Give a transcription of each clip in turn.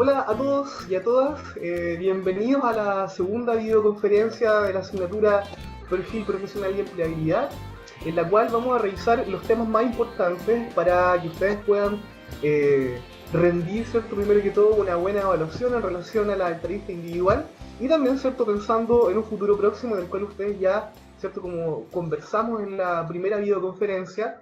Hola a todos y a todas, bienvenidos a la segunda videoconferencia de la asignatura Perfil Profesional y Empleabilidad, en la cual vamos a revisar los temas más importantes para que ustedes puedan rendir, ¿cierto? Primero que todo, una buena evaluación en relación a la entrevista individual y también, ¿cierto? Pensando en un futuro próximo en el cual ustedes ya, ¿cierto? Como conversamos en la primera videoconferencia,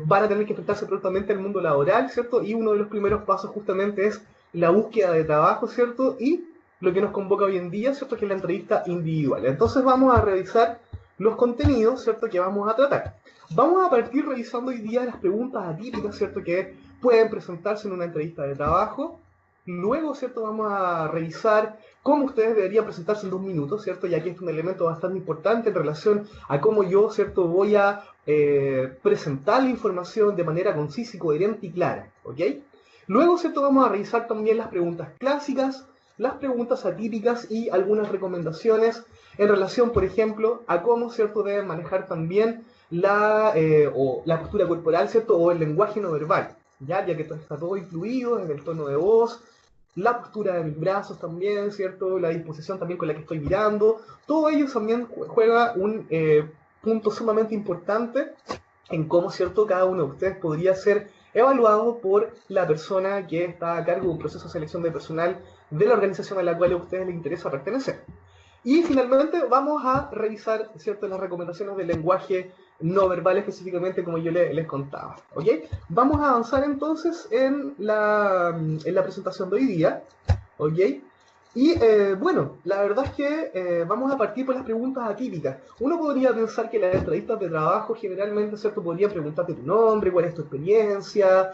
van a tener que enfrentarse prontamente al mundo laboral, ¿cierto? Y uno de los primeros pasos justamente es la búsqueda de trabajo, ¿cierto? Y lo que nos convoca hoy en día, ¿cierto? Que es la entrevista individual. Entonces vamos a revisar los contenidos, ¿cierto? Que vamos a tratar. Vamos a partir revisando hoy día las preguntas atípicas, ¿cierto? Que pueden presentarse en una entrevista de trabajo. Luego, ¿cierto? Vamos a revisar cómo ustedes deberían presentarse en 2 minutos, ¿cierto? Ya que es un elemento bastante importante en relación a cómo yo, ¿cierto? Voy a presentar la información de manera concisa y coherente y clara, ¿ok? Luego, ¿cierto? Vamos a revisar también las preguntas clásicas, las preguntas atípicas y algunas recomendaciones en relación, por ejemplo, a cómo, ¿cierto? Deben manejar también la postura corporal, ¿cierto? O el lenguaje no verbal, ya que está todo incluido desde el tono de voz, la postura de mis brazos también, ¿cierto? La disposición también con la que estoy mirando. Todo ello también juega un punto sumamente importante en cómo, ¿cierto? Cada uno de ustedes podría ser evaluado por la persona que está a cargo de un proceso de selección de personal de la organización a la cual a ustedes les interesa pertenecer. Y finalmente vamos a revisar, ¿cierto? Las recomendaciones del lenguaje no verbal específicamente como yo les contaba, ¿ok? Vamos a avanzar entonces en la presentación de hoy día, ¿ok? Y bueno, la verdad es que vamos a partir por las preguntas atípicas. Uno podría pensar que las entrevistas de trabajo generalmente, ¿cierto? Podría preguntarte tu nombre, cuál es tu experiencia,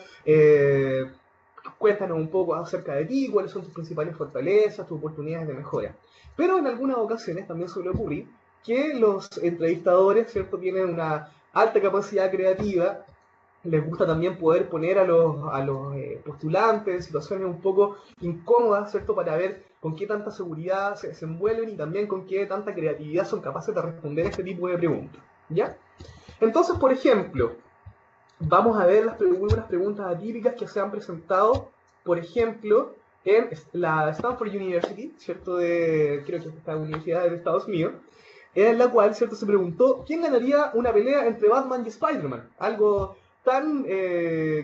cuéntanos un poco acerca de ti, cuáles son tus principales fortalezas, tus oportunidades de mejora. Pero en algunas ocasiones también suele ocurrir que los entrevistadores, ¿cierto? Tienen una alta capacidad creativa, les gusta también poder poner a los postulantes en situaciones un poco incómodas, ¿cierto? Para ver con qué tanta seguridad se desenvuelven y también con qué tanta creatividad son capaces de responder este tipo de preguntas, ¿ya? Entonces, por ejemplo, vamos a ver unas preguntas atípicas que se han presentado, por ejemplo, en la Stanford University, ¿cierto? Creo que es esta universidad de Estados Unidos, en la cual, ¿cierto? Se preguntó quién ganaría una pelea entre Batman y Spider-Man. Algo tan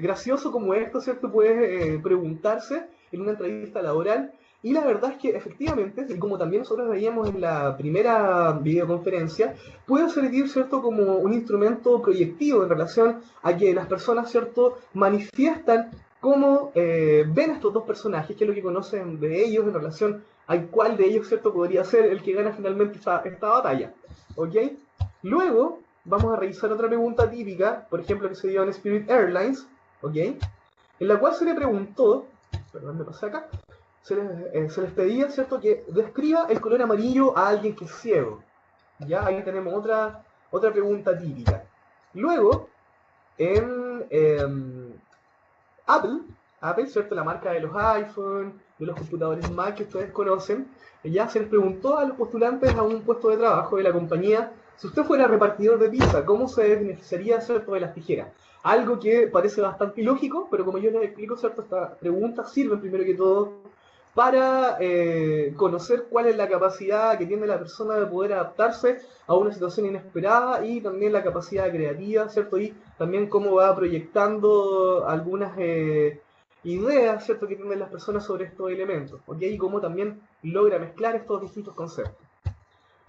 gracioso como esto, ¿cierto? Puede preguntarse en una entrevista laboral. Y la verdad es que efectivamente, como también nosotros veíamos en la primera videoconferencia, puede servir, ¿cierto?, como un instrumento proyectivo en relación a que las personas, ¿cierto?, manifiestan cómo ven a estos dos personajes, qué es lo que conocen de ellos en relación a cuál de ellos, ¿cierto?, podría ser el que gana finalmente esta batalla, ¿ok? Luego vamos a revisar otra pregunta típica, por ejemplo, que se dio en Spirit Airlines, ¿ok? En la cual se le preguntó, perdón, me pasé acá, se les pedía, ¿cierto?, que describa el color amarillo a alguien que es ciego. Ya, ahí tenemos otra pregunta típica. Luego, en Apple, ¿cierto? La marca de los iPhone, de los computadores Mac que ustedes conocen, ya se les preguntó a los postulantes a un puesto de trabajo de la compañía, si usted fuera repartidor de pizza, ¿cómo se beneficiaría, ¿cierto?, de las tijeras? Algo que parece bastante ilógico, pero como yo les explico, ¿cierto? Esta pregunta sirve primero que todo para conocer cuál es la capacidad que tiene la persona de poder adaptarse a una situación inesperada y también la capacidad creativa, ¿cierto? Y también cómo va proyectando algunas ideas, ¿cierto?, que tienen las personas sobre estos elementos, ¿ok? Y cómo también logra mezclar estos distintos conceptos.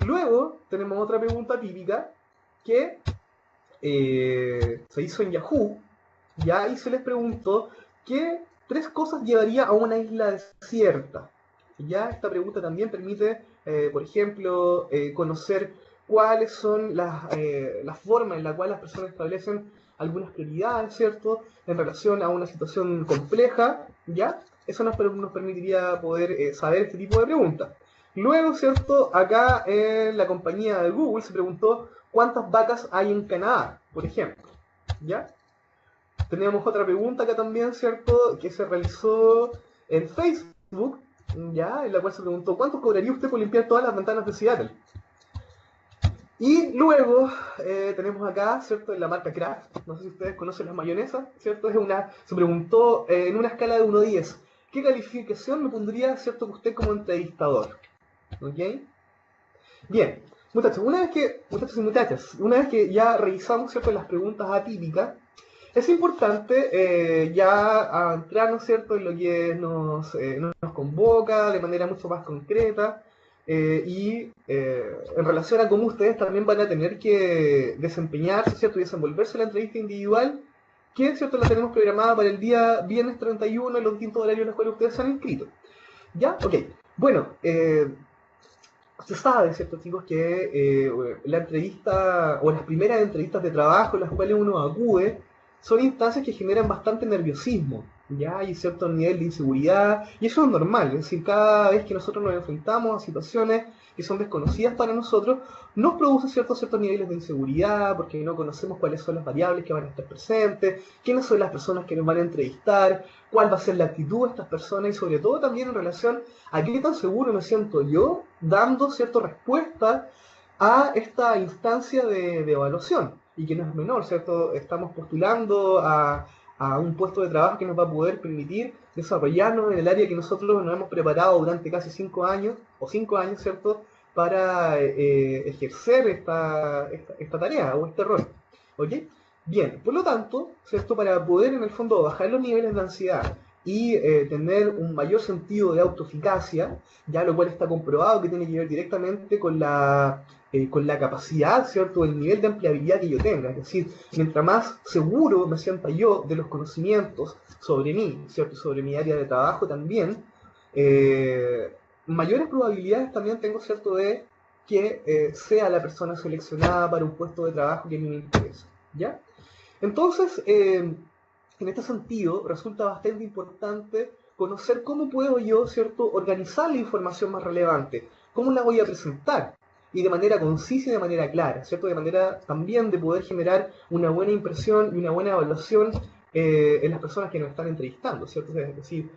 Luego tenemos otra pregunta típica que se hizo en Yahoo, ¿ya? Y se les preguntó qué 3 cosas llevaría a una isla desierta. Ya esta pregunta también permite, por ejemplo, conocer cuáles son las formas en las cuales las personas establecen algunas prioridades, ¿cierto?, en relación a una situación compleja, ¿ya? Eso nos permitiría poder saber este tipo de preguntas. Luego, ¿cierto?, acá en la compañía de Google se preguntó cuántas vacas hay en Canadá, por ejemplo, ¿ya? Teníamos otra pregunta acá también, ¿cierto?, que se realizó en Facebook, ¿ya?, en la cual se preguntó ¿cuánto cobraría usted por limpiar todas las ventanas de Seattle? Y luego tenemos acá, ¿cierto?, en la marca Kraft, no sé si ustedes conocen las mayonesas, ¿cierto? Se preguntó en una escala de 1 a 10, ¿qué calificación me pondría, cierto, usted como entrevistador? ¿Ok? Bien, muchachos, muchachos y muchachas, una vez que ya revisamos, cierto, las preguntas atípicas, es importante ya entrarnos, ¿cierto?, en lo que nos convoca de manera mucho más concreta en relación a cómo ustedes también van a tener que desempeñarse, ¿cierto?, y desenvolverse en la entrevista individual, que, ¿cierto?, la tenemos programada para el día viernes 31 en los distintos horarios en los cuales ustedes se han inscrito. ¿Ya? Ok. Bueno, se sabe, ¿cierto, chicos, que la entrevista o las primeras entrevistas de trabajo en las cuales uno acude son instancias que generan bastante nerviosismo, ¿ya? Hay cierto nivel de inseguridad, y eso es normal, es decir, cada vez que nosotros nos enfrentamos a situaciones que son desconocidas para nosotros, nos produce ciertos niveles de inseguridad, porque no conocemos cuáles son las variables que van a estar presentes, quiénes son las personas que nos van a entrevistar, cuál va a ser la actitud de estas personas, y sobre todo también en relación a qué tan seguro me siento yo dando cierta respuesta a esta instancia de evaluación, y que no es menor, ¿cierto? Estamos postulando a un puesto de trabajo que nos va a poder permitir desarrollarnos en el área que nosotros nos hemos preparado durante casi 5 años, o 5 años, ¿cierto?, para ejercer esta tarea o este rol. ¿Ok? Bien, por lo tanto, ¿cierto?, para poder en el fondo bajar los niveles de ansiedad y tener un mayor sentido de autoeficacia, ya lo cual está comprobado que tiene que ver directamente con la capacidad, ¿cierto?, el nivel de empleabilidad que yo tenga. Es decir, mientras más seguro me sienta yo de los conocimientos sobre mí, ¿cierto?, sobre mi área de trabajo también, mayores probabilidades también tengo, ¿cierto?, de que sea la persona seleccionada para un puesto de trabajo que a mí me interesa, ¿ya? Entonces, en este sentido, resulta bastante importante conocer cómo puedo yo, ¿cierto?, organizar la información más relevante, cómo la voy a presentar, y de manera concisa y de manera clara, ¿cierto?, de manera también de poder generar una buena impresión y una buena evaluación en las personas que nos están entrevistando, ¿cierto? Es decir,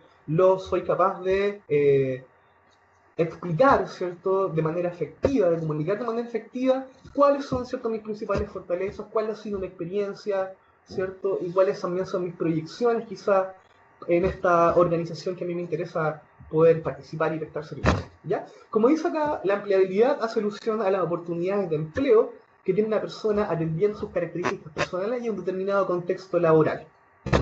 soy capaz de explicar, ¿cierto?, de manera efectiva, de comunicar de manera efectiva cuáles son, ¿cierto?, mis principales fortalezas, cuál ha sido mi experiencia, ¿cierto?, y cuáles también son mis proyecciones quizás en esta organización que a mí me interesa poder participar y prestar servicio, ¿ya? Como dice acá, la empleabilidad hace alusión a las oportunidades de empleo que tiene una persona atendiendo sus características personales y en un determinado contexto laboral,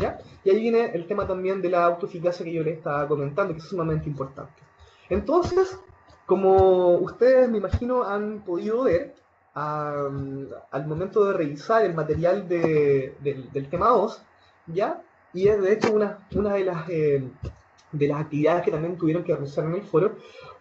¿ya? Y ahí viene el tema también de la autoeficacia que yo les estaba comentando, que es sumamente importante. Entonces, como ustedes me imagino han podido ver, al momento de revisar el material del tema 2, ¿ya? Y es de hecho una de las actividades que también tuvieron que realizar en el foro,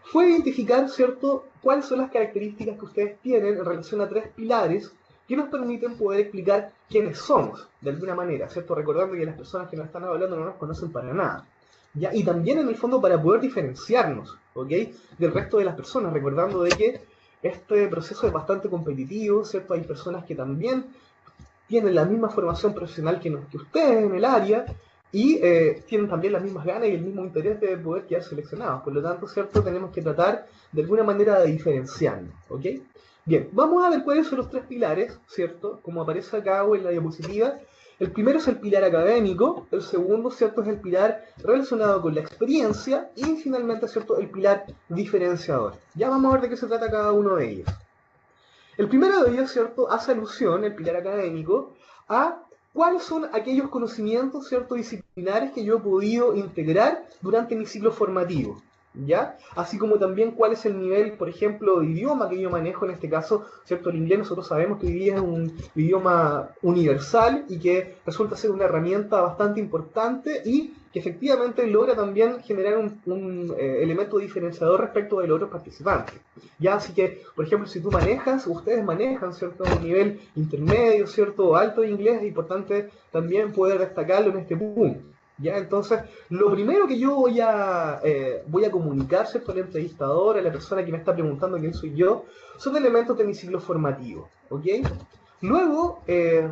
fue identificar, ¿cierto?, cuáles son las características que ustedes tienen en relación a 3 pilares que nos permiten poder explicar quiénes somos, de alguna manera, ¿cierto? Recordando que las personas que nos están hablando no nos conocen para nada. ¿Ya? Y también en el fondo para poder diferenciarnos, ¿ok?, del resto de las personas, recordando de que este proceso es bastante competitivo, ¿cierto? Hay personas que también tienen la misma formación profesional que ustedes en el área y tienen también las mismas ganas y el mismo interés de poder quedar seleccionados. Por lo tanto, ¿cierto?, tenemos que tratar de alguna manera de diferenciarnos, ¿ok? Bien, vamos a ver cuáles son los 3 pilares, ¿cierto?, como aparece acá o en la diapositiva. El primero es el pilar académico, el segundo, ¿cierto?, es el pilar relacionado con la experiencia y finalmente, ¿cierto?, el pilar diferenciador. Ya vamos a ver de qué se trata cada uno de ellos. El primero de ellos, ¿cierto?, hace alusión, el pilar académico, a cuáles son aquellos conocimientos, ¿cierto?, disciplinares que yo he podido integrar durante mi ciclo formativo, ¿ya? Así como también cuál es el nivel, por ejemplo, de idioma que yo manejo en este caso, ¿cierto? El inglés nosotros sabemos que hoy día es un idioma universal y que resulta ser una herramienta bastante importante y que efectivamente logra también generar un elemento diferenciador respecto de los otros participantes. Ya, así que, por ejemplo, si tú manejas, ustedes manejan, ¿cierto?, un nivel intermedio, ¿cierto?, o alto de inglés, es importante también poder destacarlo en este punto. Ya, entonces, lo primero que yo voy a comunicar, ¿cierto?, al entrevistador, a la persona que me está preguntando quién soy yo, son elementos de mi ciclo formativo, ¿ok? Luego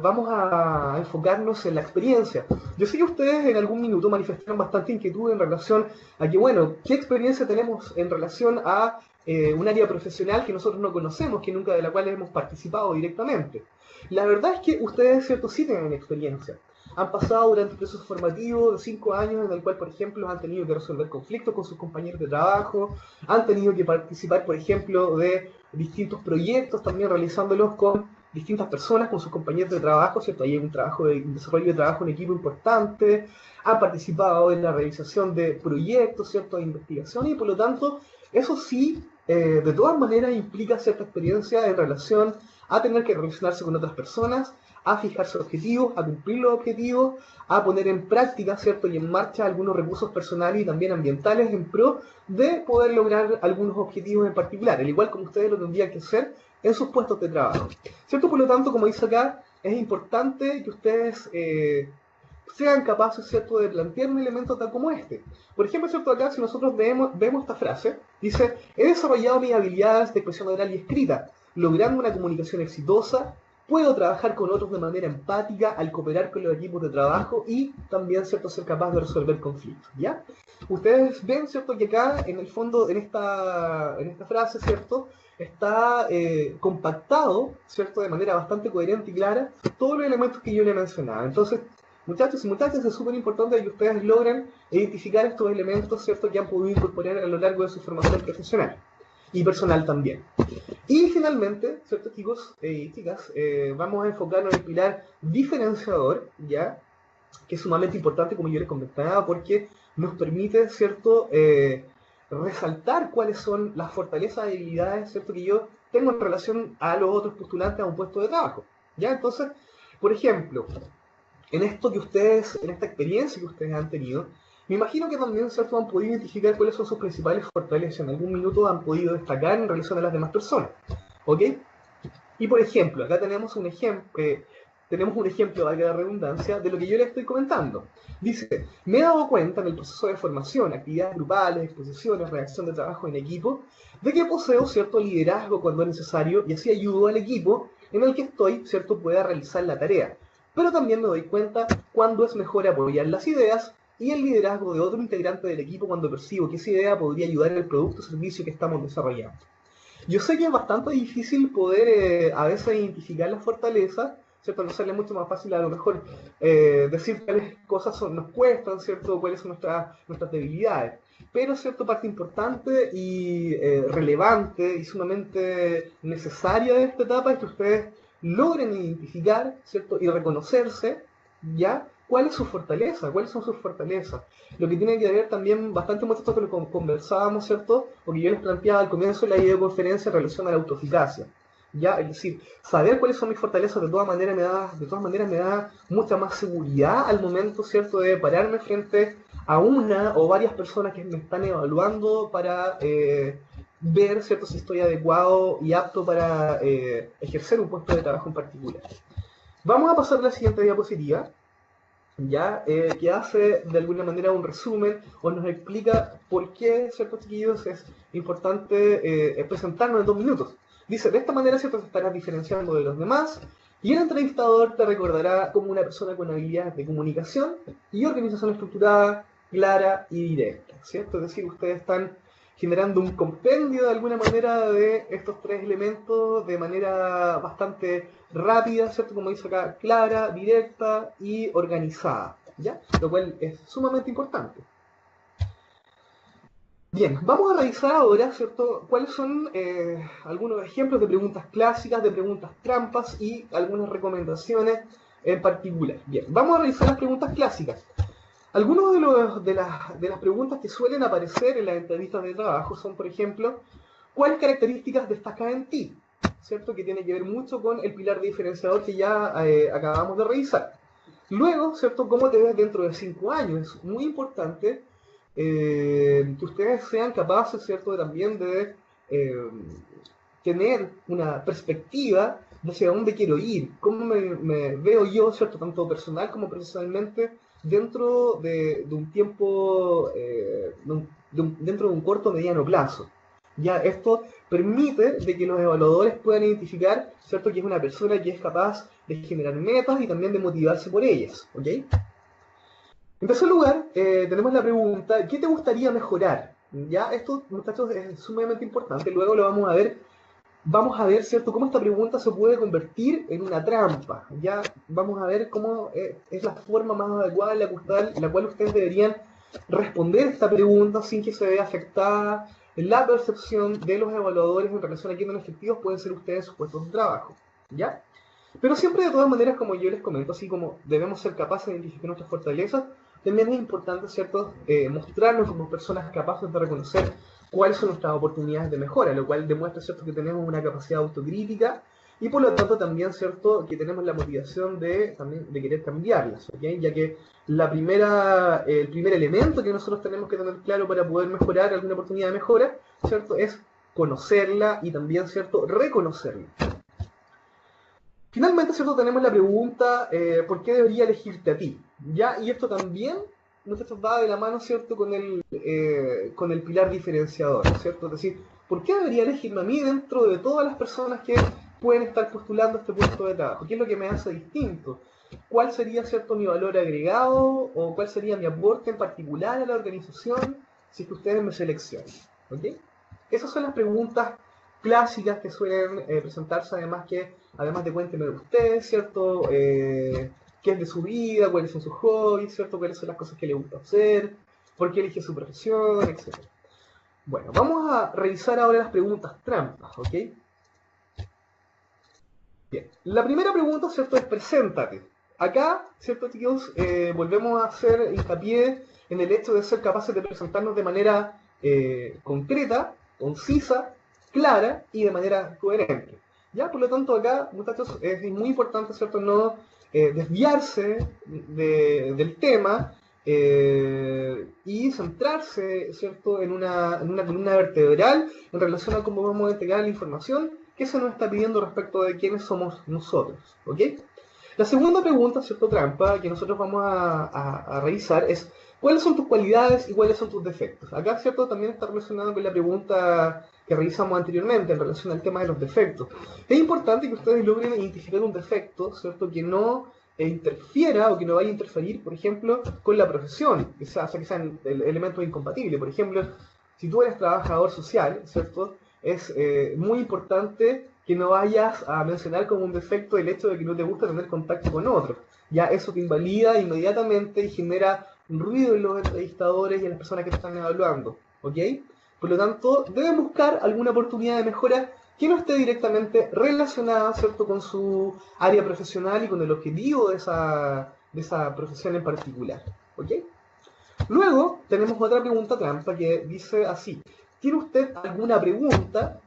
vamos a enfocarnos en la experiencia. Yo sé que ustedes en algún minuto manifestaron bastante inquietud en relación a que, bueno, ¿qué experiencia tenemos en relación a un área profesional que nosotros no conocemos, que nunca de la cual hemos participado directamente? La verdad es que ustedes, ¿cierto?, sí tienen experiencia. han pasado durante un proceso formativo de 5 años en el cual, por ejemplo, han tenido que resolver conflictos con sus compañeros de trabajo, han tenido que participar, por ejemplo, de distintos proyectos, también realizándolos con distintas personas, con sus compañeros de trabajo, ¿cierto? Ahí hay un desarrollo de trabajo en equipo importante, han participado en la realización de proyectos, ¿cierto? De investigación y, por lo tanto, eso sí, de todas maneras implica cierta experiencia en relación a tener que relacionarse con otras personas, a fijarse objetivos, a cumplir los objetivos, a poner en práctica, ¿cierto? Y en marcha algunos recursos personales y también ambientales en pro de poder lograr algunos objetivos en particular, al igual como ustedes lo tendrían que hacer en sus puestos de trabajo, ¿cierto? Por lo tanto, como dice acá, es importante que ustedes sean capaces, ¿cierto?, de plantear un elemento tal como este. Por ejemplo, ¿cierto?, acá si nosotros vemos esta frase, dice, he desarrollado mis habilidades de expresión oral y escrita, logrando una comunicación exitosa, puedo trabajar con otros de manera empática al cooperar con los equipos de trabajo y también, ¿cierto?, ser capaz de resolver conflictos, ¿ya? Ustedes ven, ¿cierto?, que acá, en el fondo, en esta frase, ¿cierto?, está compactado, ¿cierto?, de manera bastante coherente y clara, todos los elementos que yo le mencionaba. Entonces, muchachos y muchachas, es súper importante que ustedes logren identificar estos elementos, ¿cierto?, que han podido incorporar a lo largo de su formación profesional y personal también. Y finalmente, ¿cierto, chicos y chicas? Vamos a enfocarnos en el pilar diferenciador, ¿ya? Que es sumamente importante, como yo les comentaba, porque nos permite, ¿cierto?, resaltar cuáles son las fortalezas y habilidades, ¿cierto?, que yo tengo en relación a los otros postulantes a un puesto de trabajo, ¿ya? Entonces, por ejemplo, en esta experiencia que ustedes han tenido, me imagino que también, ¿cierto?, han podido identificar cuáles son sus principales fortalezas. En algún minuto han podido destacar en relación a las demás personas, ¿ok? Y por ejemplo, acá tenemos un ejemplo, valga la redundancia, de lo que yo les estoy comentando. Dice, me he dado cuenta en el proceso de formación, actividades grupales, exposiciones, redacción de trabajo en equipo, de que poseo cierto liderazgo cuando es necesario y así ayudo al equipo en el que estoy, ¿cierto?, pueda realizar la tarea. Pero también me doy cuenta cuando es mejor apoyar las ideas y el liderazgo de otro integrante del equipo cuando percibo que esa idea podría ayudar en el producto o servicio que estamos desarrollando. Yo sé que es bastante difícil poder a veces identificar las fortalezas, ¿cierto? Nos sale mucho más fácil a lo mejor decir cuáles cosas nos cuestan, ¿cierto? Cuáles son nuestras debilidades. Pero, ¿cierto? Parte importante y relevante y sumamente necesaria de esta etapa es que ustedes logren identificar, ¿cierto? Y reconocerse, ¿ya? ¿Cuál es su fortaleza? ¿Cuáles son sus fortalezas? Lo que tiene que ver también bastante mucho esto que lo conversábamos, ¿cierto? Porque yo les planteaba al comienzo de la videoconferencia en relación a la autoeficacia. ¿Ya? Es decir, saber cuáles son mis fortalezas de todas maneras me da mucha más seguridad al momento, ¿cierto?, de pararme frente a una o varias personas que me están evaluando para ver, ¿cierto?, si estoy adecuado y apto para ejercer un puesto de trabajo en particular. Vamos a pasar a la siguiente diapositiva, ¿ya? Que hace de alguna manera un resumen o nos explica por qué, ¿cierto, chiquillos? Es importante presentarnos en 2 minutos. Dice, de esta manera, ¿cierto?, te estarás diferenciando de los demás y el entrevistador te recordará como una persona con habilidades de comunicación y organización estructurada, clara y directa, ¿cierto? Es decir, ustedes están generando un compendio de alguna manera de estos 3 elementos de manera bastante rápida, ¿cierto? Como dice acá, clara, directa y organizada, ¿ya? Lo cual es sumamente importante. Bien, vamos a revisar ahora, ¿cierto?, cuáles son algunos ejemplos de preguntas clásicas, de preguntas trampas y algunas recomendaciones en particular. Bien, vamos a revisar las preguntas clásicas. Algunas de las preguntas que suelen aparecer en las entrevistas de trabajo son, por ejemplo, ¿cuáles características destacan en ti? ¿Cierto? Que tiene que ver mucho con el pilar diferenciador que ya acabamos de revisar. Luego, ¿cierto? ¿Cómo te ves dentro de 5 años? Es muy importante que ustedes sean capaces, ¿cierto?, también de tener una perspectiva de hacia dónde quiero ir, cómo me veo yo, ¿cierto?, tanto personal como profesionalmente, dentro de un tiempo, dentro de un corto o mediano plazo. Ya esto permite de que los evaluadores puedan identificar, ¿cierto?, que es una persona que es capaz de generar metas y también de motivarse por ellas, ¿ok? En tercer lugar, tenemos la pregunta, ¿qué te gustaría mejorar? Ya, esto, muchachos, es sumamente importante, luego lo vamos a ver vamos a ver, ¿cierto?, cómo esta pregunta se puede convertir en una trampa. Ya vamos a ver cómo es la forma más adecuada en la cual ustedes deberían responder esta pregunta sin que se vea afectada la percepción de los evaluadores en relación a qué tan efectivos pueden ser ustedes en sus puestos de trabajo. ¿Ya? Pero siempre de todas maneras, como yo les comento, así como debemos ser capaces de identificar nuestras fortalezas, también es importante, ¿cierto?, mostrarnos como personas capaces de reconocer cuáles son nuestras oportunidades de mejora, lo cual demuestra, ¿cierto?, que tenemos una capacidad autocrítica y por lo tanto también, ¿cierto?, que tenemos la motivación también de querer cambiarlas, ¿ok? Ya que el primer elemento que nosotros tenemos que tener claro para poder mejorar alguna oportunidad de mejora, ¿cierto?, es conocerla y también, ¿cierto?, reconocerla. Finalmente, ¿cierto?, tenemos la pregunta, ¿por qué debería elegirte a ti? ¿Ya? Y esto también, muchachos, va de la mano, ¿cierto?, con el pilar diferenciador, ¿cierto? Es decir, ¿por qué debería elegirme a mí dentro de todas las personas que pueden estar postulando este puesto de trabajo? ¿Qué es lo que me hace distinto? ¿Cuál sería, ¿cierto?, mi valor agregado o cuál sería mi aporte en particular a la organización si es que ustedes me seleccionan? ¿Ok? Esas son las preguntas clásicas que suelen presentarse, además de cuéntenme de ustedes, ¿cierto? ¿Qué es de su vida? ¿Cuáles son sus hobbies? ¿Cierto? ¿Cuáles son las cosas que le gusta hacer? ¿Por qué elige su profesión? Etcétera. Bueno, vamos a revisar ahora las preguntas trampas, ¿ok? Bien, la primera pregunta, ¿cierto?, es preséntate. Acá, ¿cierto, chicos? Volvemos a hacer hincapié en el hecho de ser capaces de presentarnos de manera concreta, concisa, clara y de manera coherente. ¿Ya? Por lo tanto, acá, muchachos, es muy importante, ¿cierto?, no desviarse del tema y centrarse, ¿cierto?, en una columna vertebral en relación a cómo vamos a entregar la información que se nos está pidiendo respecto de quiénes somos nosotros. ¿Ok? La segunda pregunta, ¿cierto?, trampa, que nosotros vamos a revisar es ¿cuáles son tus cualidades y cuáles son tus defectos? Acá, ¿cierto?, también está relacionado con la pregunta que revisamos anteriormente en relación al tema de los defectos. Es importante que ustedes logren identificar un defecto, ¿cierto?, que no interfiera o que no vaya a interferir, por ejemplo, con la profesión, que sean elementos incompatibles. Por ejemplo, si tú eres trabajador social, ¿cierto?, es muy importante que no vayas a mencionar como un defecto el hecho de que no te gusta tener contacto con otros. Ya eso te invalida inmediatamente y genera un ruido en los entrevistadores y en las personas que te están evaluando. ¿Ok? Por lo tanto, deben buscar alguna oportunidad de mejora que no esté directamente relacionada, ¿cierto?, con su área profesional y con el objetivo de esa profesión en particular. ¿Ok? Luego tenemos otra pregunta trampa que dice así: ¿tiene usted alguna pregunta?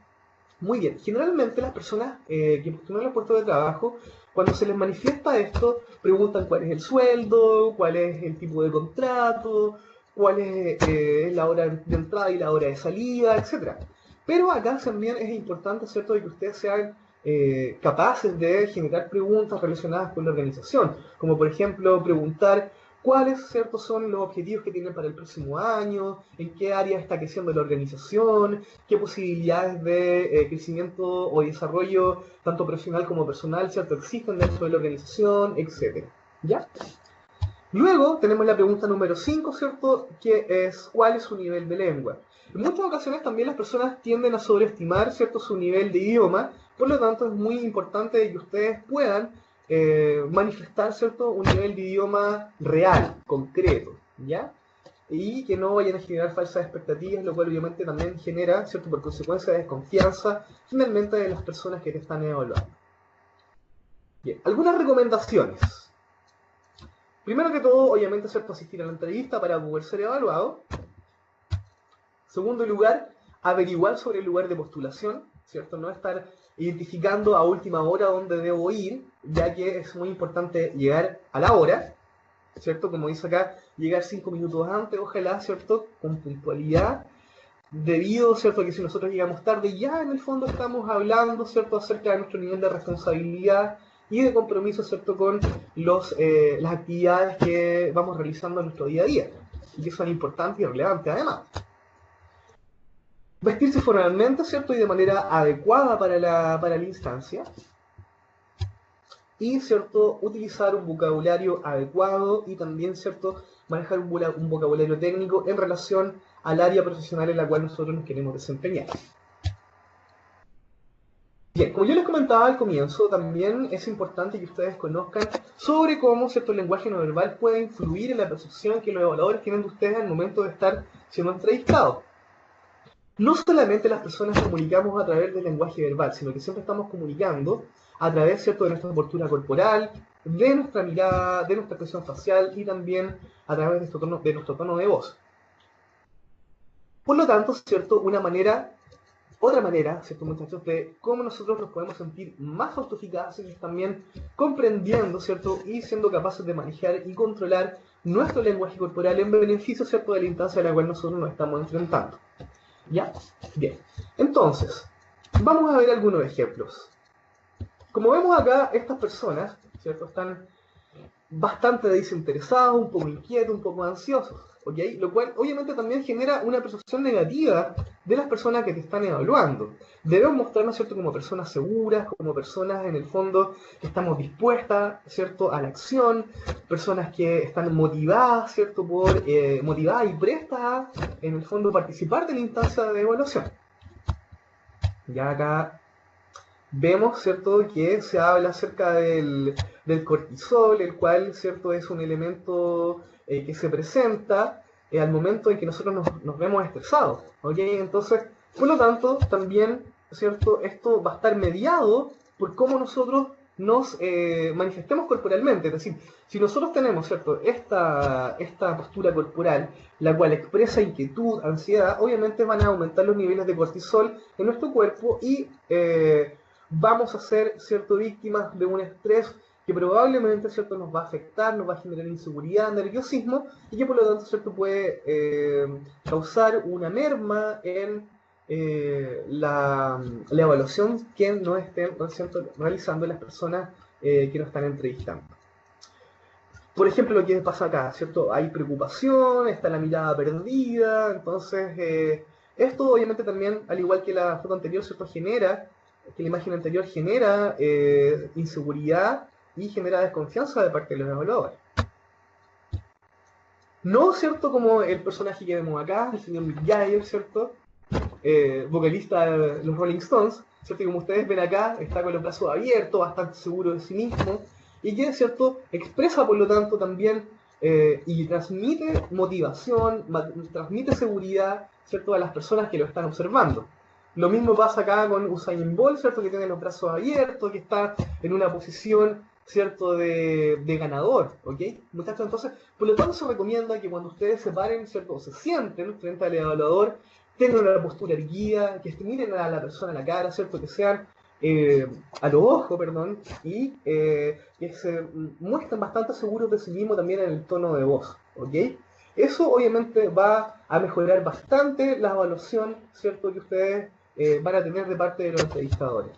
Muy bien, generalmente las personas que postulan los puestos de trabajo, cuando se les manifiesta esto, preguntan cuál es el sueldo, cuál es el tipo de contrato, cuál es la hora de entrada y la hora de salida, etc. Pero acá también es importante, ¿cierto?, de que ustedes sean capaces de generar preguntas relacionadas con la organización, como por ejemplo preguntar cuáles, ¿cierto?, son los objetivos que tienen para el próximo año, en qué área está creciendo la organización, qué posibilidades de crecimiento o desarrollo, tanto profesional como personal, ¿cierto?, existen dentro de la organización, etc. ¿Ya? Luego tenemos la pregunta número 5, ¿cierto?, que es ¿cuál es su nivel de lengua? En muchas ocasiones también las personas tienden a sobreestimar, ¿cierto?, su nivel de idioma, por lo tanto es muy importante que ustedes puedan manifestar, ¿cierto?, un nivel de idioma real, concreto, ¿ya? Y que no vayan a generar falsas expectativas, lo cual obviamente también genera, ¿cierto?, por consecuencia, desconfianza finalmente de las personas que te están evaluando. Bien, algunas recomendaciones. Primero que todo, obviamente, ¿cierto?, asistir a la entrevista para poder ser evaluado. Segundo lugar, averiguar sobre el lugar de postulación, ¿cierto? No estar identificando a última hora dónde debo ir, ya que es muy importante llegar a la hora, ¿cierto? Como dice acá, llegar 5 minutos antes, ojalá, ¿cierto?, con puntualidad, debido, ¿cierto?, a que si nosotros llegamos tarde, ya en el fondo estamos hablando, ¿cierto?, acerca de nuestro nivel de responsabilidad y de compromiso, ¿cierto?, con las actividades que vamos realizando en nuestro día a día, y que son importantes y relevantes además. Vestirse formalmente, ¿cierto?, y de manera adecuada para la instancia. Y, ¿cierto?, utilizar un vocabulario adecuado y también, ¿cierto?, manejar un vocabulario técnico en relación al área profesional en la cual nosotros nos queremos desempeñar. Bien, como yo les comentaba al comienzo, también es importante que ustedes conozcan sobre cómo cierto lenguaje no verbal puede influir en la percepción que los evaluadores tienen de ustedes al momento de estar siendo entrevistados. No solamente las personas comunicamos a través del lenguaje verbal, sino que siempre estamos comunicando a través, ¿cierto?, de nuestra postura corporal, de nuestra mirada, de nuestra expresión facial y también a través de nuestro tono de voz. Por lo tanto, ¿cierto?, otra manera, ¿cierto, muchachos?, de cómo nosotros nos podemos sentir más autoeficaces es también comprendiendo, ¿cierto?, y siendo capaces de manejar y controlar nuestro lenguaje corporal en beneficio, ¿cierto?, de la instancia a la cual nosotros nos estamos enfrentando. ¿Ya? Bien. Entonces, vamos a ver algunos ejemplos. Como vemos acá, estas personas, ¿cierto?, están bastante desinteresados, un poco inquietos, un poco ansiosos, ¿ok? Lo cual obviamente también genera una percepción negativa de las personas que te están evaluando. Debemos mostrarnos, ¿cierto?, como personas seguras, como personas en el fondo que estamos dispuestas, ¿cierto?, a la acción, personas que están motivadas, ¿cierto?, motivadas y prestas a, en el fondo, participar de la instancia de evaluación. Ya acá vemos, ¿cierto?, que se habla acerca del cortisol, el cual, ¿cierto?, es un elemento que se presenta al momento en que nosotros nos vemos estresados, ¿ok? Entonces, por lo tanto, también, ¿cierto?, esto va a estar mediado por cómo nosotros nos manifestemos corporalmente. Es decir, si nosotros tenemos, ¿cierto?, esta postura corporal, la cual expresa inquietud, ansiedad, obviamente van a aumentar los niveles de cortisol en nuestro cuerpo y vamos a ser, ¿cierto?, víctimas de un estrés que probablemente, ¿cierto?, nos va a afectar, nos va a generar inseguridad, nerviosismo, y que por lo tanto, ¿cierto?, puede causar una merma en la evaluación que nos estén, ¿cierto?, realizando las personas que nos están entrevistando. Por ejemplo, lo que pasa acá, ¿cierto? Hay preocupación, está la mirada perdida, entonces esto obviamente también, al igual que la foto anterior, ¿cierto?, que la imagen anterior genera inseguridad y genera desconfianza de parte de los evaluadores. No, ¿cierto?, como el personaje que vemos acá, el señor Mick Jagger, ¿cierto?, vocalista de los Rolling Stones, ¿cierto?, y como ustedes ven acá, está con los brazos abiertos, bastante seguro de sí mismo, y que, ¿cierto?, expresa por lo tanto también y transmite motivación, transmite seguridad, ¿cierto?, a las personas que lo están observando. Lo mismo pasa acá con Usain Bolt, ¿cierto?, que tiene los brazos abiertos, que está en una posición, ¿cierto?, de ganador, ¿ok? Muchachos, entonces, por lo tanto se recomienda que cuando ustedes se paren, ¿cierto?, o se sienten frente al evaluador, tengan una postura erguida, que miren a la persona a la cara, ¿cierto?, que sean a los ojos, perdón, y que se muestren bastante seguros de sí mismos también en el tono de voz, ¿ok? Eso obviamente va a mejorar bastante la evaluación, ¿cierto?, que ustedes van a tener de parte de los entrevistadores.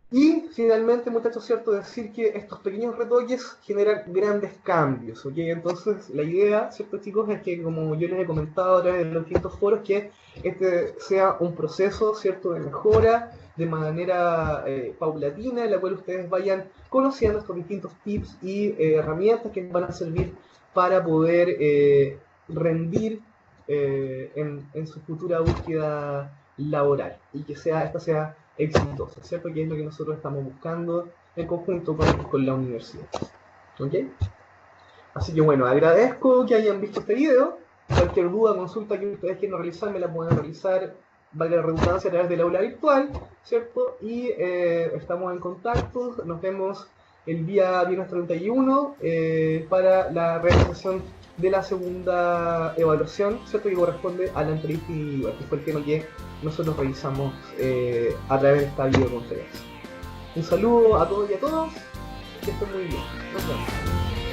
Y finalmente, muchachos, cierto decir que estos pequeños retoques generan grandes cambios, ¿ok? Entonces, la idea, ¿cierto, chicos?, es que, como yo les he comentado a través de los distintos foros, que este sea un proceso, ¿cierto?, de mejora de manera paulatina, en la cual ustedes vayan conociendo estos distintos tips y herramientas que van a servir para poder rendir en su futura búsqueda laboral y que esta sea exitosa, ¿cierto? Que es lo que nosotros estamos buscando en conjunto con la universidad. ¿Ok? Así que bueno, agradezco que hayan visto este video. Cualquier duda, consulta que ustedes quieran realizar, me la pueden realizar, valga la redundancia, a través del aula virtual, ¿cierto? Y estamos en contacto. Nos vemos el día viernes 31 para la realización de la segunda evaluación, ¿cierto?, que corresponde a la entrevista individual, que fue el tema que nosotros realizamos a través de esta videoconferencia. Un saludo a todos y a todas, que estén muy bien. Nos vemos.